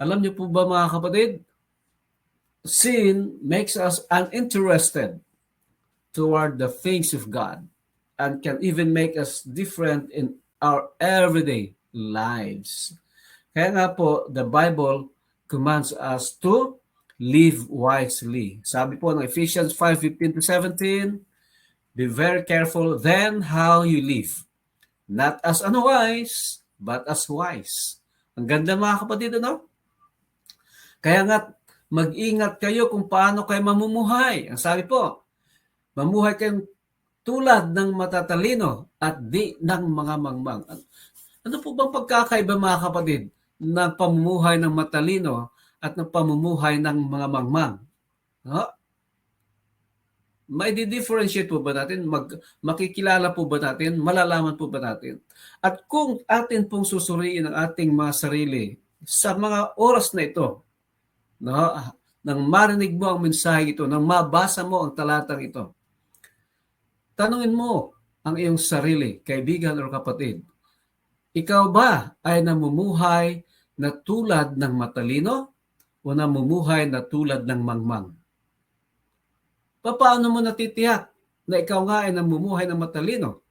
Alam niyo po ba mga kapatid, sin makes us uninterested toward the things of God and can even make us different in our everyday lives. Kaya nga po, the Bible commands us to live wisely. Sabi po ng Ephesians 5:15-17, be very careful then how you live, not as unwise, but as wise. Ang ganda mga kapatid, ano? Kaya nga, mag-ingat kayo kung paano kayo mamumuhay. Ang sabi po, mamuhay kayong tulad ng matatalino at di ng mga mangmang. Ano po bang pagkakaiba mga kapatid ng pamumuhay ng matalino at ng pamumuhay ng mga mangmang? No? May di-differentiate po ba natin? Makikilala po ba natin? Malalaman po ba natin? At kung atin pong susuriin ang ating mga sarili sa mga oras na ito, no, nang marinig mo ang mensahe ito, nang mabasa mo ang talatang ito, tanungin mo ang iyong sarili, kaibigan o kapatid, ikaw ba ay namumuhay na tulad ng matalino o namumuhay na tulad ng mangmang? Paano mo natitiyak na ikaw nga ay namumuhay ng matalino?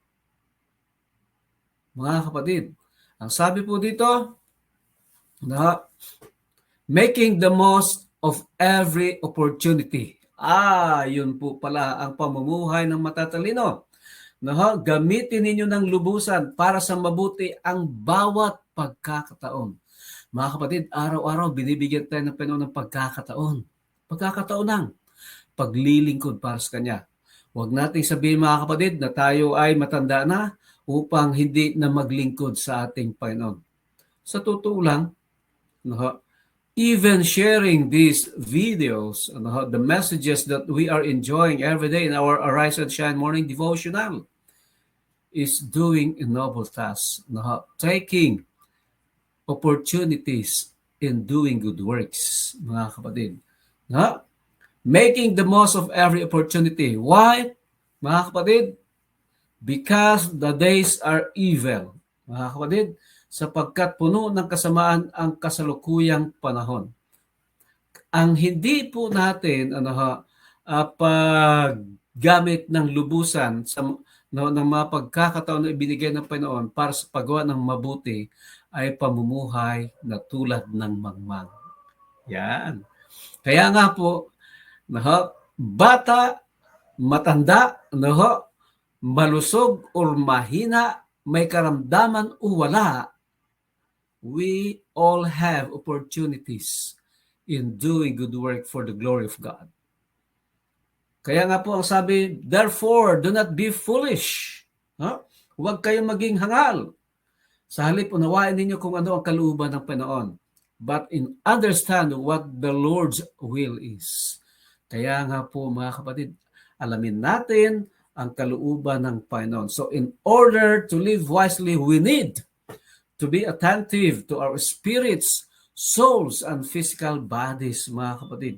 Mga kapatid, ang sabi po dito, na making the most of every opportunity. Yun po pala ang pamumuhay ng matatalino. Gamitin ninyo ng lubusan para sa mabuti ang bawat pagkakataon. Mga kapatid, araw-araw binibigyan tayo ng Panginoon ng pagkakataon. Pagkakataon ng paglilingkod para sa Kanya. Huwag nating sabihin mga kapatid na tayo ay matanda na upang hindi na maglingkod sa ating Panginoon. Sa totoo lang, even sharing these videos, the messages that we are enjoying every day in our Arise and Shine morning devotional is doing a noble task, taking opportunities in doing good works, mga kapatid. Making the most of every opportunity. Why, mga kapatid? Because the days are evil, mga kapatid, sapagkat puno ng kasamaan ang kasalukuyang panahon. Ang hindi po natin paggamit ng lubusan ng mga pagkakataon na ibinigay ng Panginoon para sa paggawa ng mabuti ay pamumuhay na tulad ng mangmang. Yan. Kaya nga po, bata, matanda, malusog o mahina, may karamdaman o wala, we all have opportunities in doing good work for the glory of God. Kaya nga po ang sabi, therefore, do not be foolish. Huwag kayong maging hangal. Sa halip, unawain ninyo kung ano ang kalooban ng Panginoon. But understand what the Lord's will is. Kaya nga po mga kapatid, alamin natin ang kalooban ng Panginoon. So in order to live wisely, we need to be attentive to our spirits, souls, and physical bodies, mga kapatid.